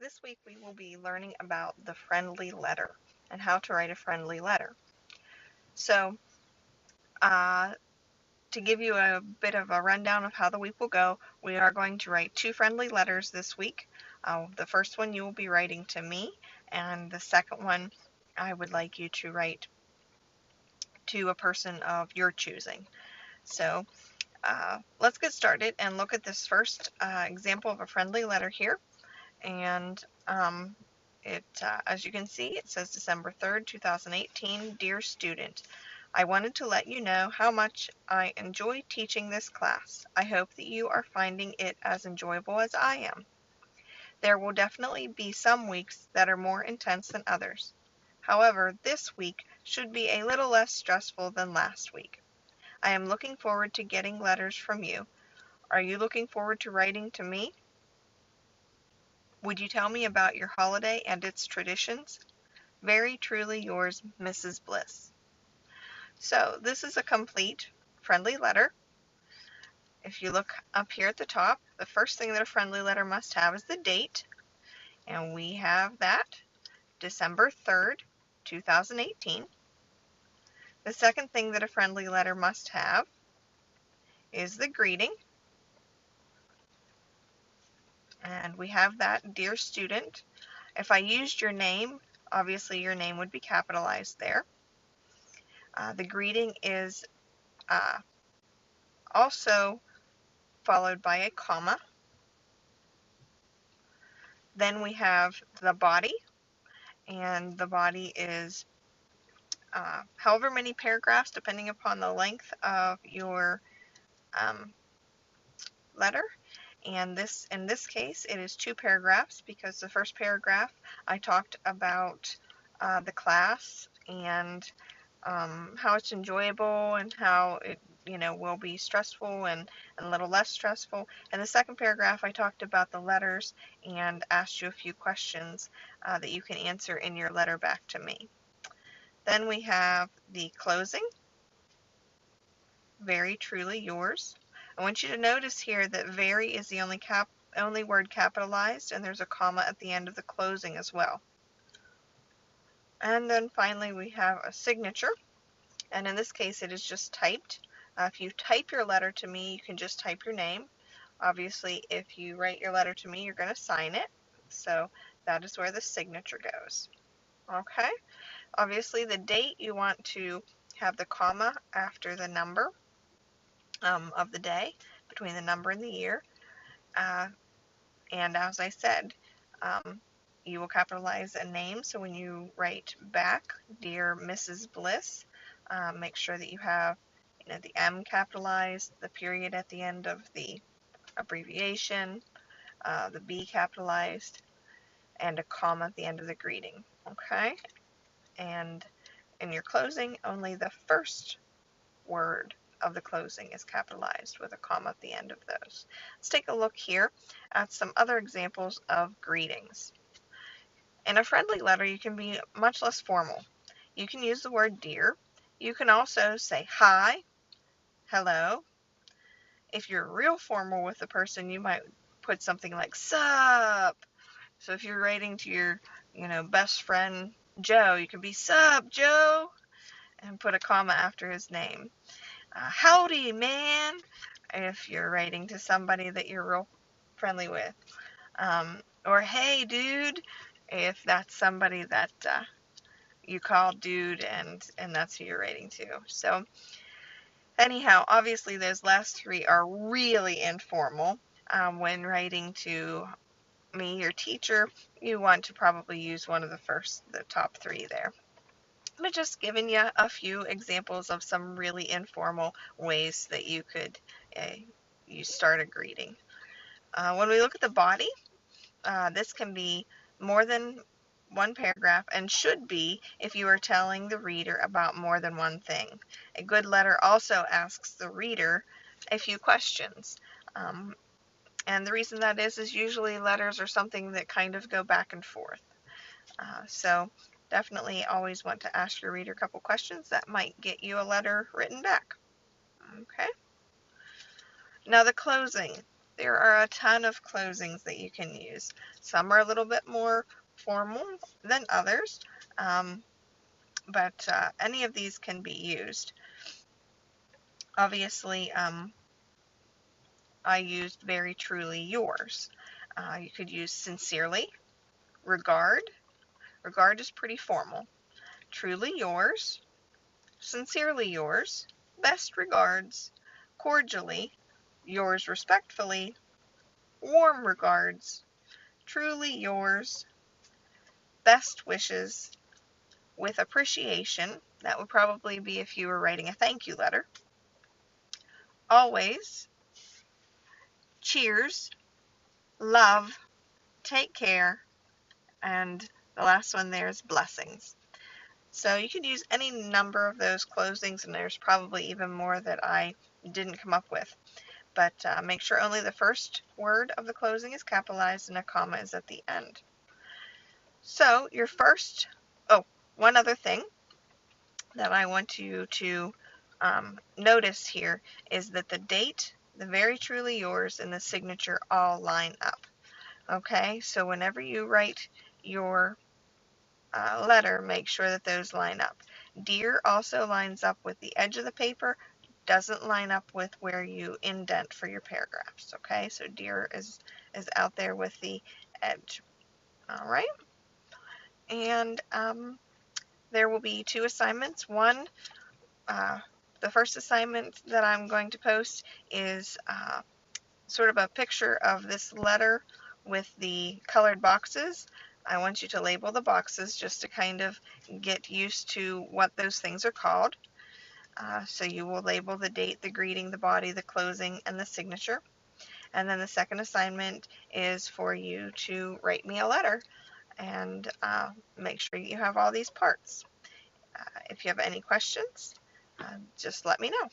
This week we will be learning about the friendly letter and how to write a friendly letter. So, to give you a bit of a rundown of how the week will go, we are going to write 2 friendly letters this week. The first one you will be writing to me, and the second one I would like you to write to a person of your choosing. So, let's get started and look at this first example of a friendly letter here. And as you can see, it says December 3rd, 2018, Dear Student, I wanted to let you know how much I enjoy teaching this class. I hope that you are finding it as enjoyable as I am. There will definitely be some weeks that are more intense than others. However, this week should be a little less stressful than last week. I am looking forward to getting letters from you. Are you looking forward to writing to me? Would you tell me about your holiday and its traditions? Very truly yours, Mrs. Bliss. So this is a complete friendly letter. If you look up here at the top, the first thing that a friendly letter must have is the date. And we have that, December 3rd, 2018. The second thing that a friendly letter must have is the greeting. And we have that, Dear Student. If I used your name, obviously your name would be capitalized there. The greeting is also followed by a comma. Then we have the body, and the body is however many paragraphs, depending upon the length of your letter. And in this case, it is 2 paragraphs, because the first paragraph I talked about the class and how it's enjoyable and how it will be stressful and a little less stressful. And the second paragraph I talked about the letters and asked you a few questions that you can answer in your letter back to me. Then we have the closing, very truly yours. I want you to notice here that very is the only word capitalized, and there's a comma at the end of the closing as well. And then finally we have a signature, and in this case it is just typed. If you type your letter to me, you can just type your name. Obviously, if you write your letter to me, you're going to sign it. So that is where the signature goes. Okay? Obviously, the date, you want to have the comma after the number of the day, between the number and the year. And as I said, you will capitalize a name. So when you write back, Dear Mrs. Bliss, make sure that you have the M capitalized, the period at the end of the abbreviation, the B capitalized, and a comma at the end of the greeting. Okay? And in your closing, only the first word of the closing is capitalized with a comma at the end of those. Let's take a look here at some other examples of greetings. In a friendly letter, you can be much less formal. You can use the word dear. You can also say hi, hello. If you're real formal with the person, you might put something like sup. So if you're writing to your, best friend Joe, you can be sup, Joe, and put a comma after his name. Howdy, man, if you're writing to somebody that you're real friendly with. Or hey, dude, if that's somebody that you call dude and that's who you're writing to. So anyhow, obviously those last 3 are really informal. When writing to me, your teacher, you want to probably use one of the top 3 there. But just giving you a few examples of some really informal ways that you could you start a greeting. When we look at the body, this can be more than 1 paragraph and should be if you are telling the reader about more than one thing. A good letter also asks the reader a few questions. And the reason that is usually letters are something that kind of go back and forth. So definitely always want to ask your reader a couple questions that might get you a letter written back. Okay. Now the closing. There are a ton of closings that you can use. Some are a little bit more formal than others, but any of these can be used. Obviously, I used very truly yours. You could use sincerely, regard. Regard is pretty formal. Truly yours, sincerely yours, best regards, cordially, yours respectfully, warm regards, truly yours, best wishes, with appreciation. That would probably be if you were writing a thank you letter. Always, cheers, love, take care, and the last one there is blessings. So you could use any number of those closings, and there's probably even more that I didn't come up with. But make sure only the first word of the closing is capitalized and a comma is at the end. So your first, oh, one other thing that I want you to notice here is that the date, the very truly yours, and the signature all line up. Okay, so whenever you write your letter, make sure that those line up. Dear also lines up with the edge of the paper, doesn't line up with where you indent for your paragraphs. Okay, so dear is out there with the edge. All right, and there will be two assignments. One, the first assignment that I'm going to post is sort of a picture of this letter with the colored boxes. I want you to label the boxes just to kind of get used to what those things are called. So you will label the date, the greeting, the body, the closing, and the signature. And then the second assignment is for you to write me a letter and make sure you have all these parts. If you have any questions, just let me know.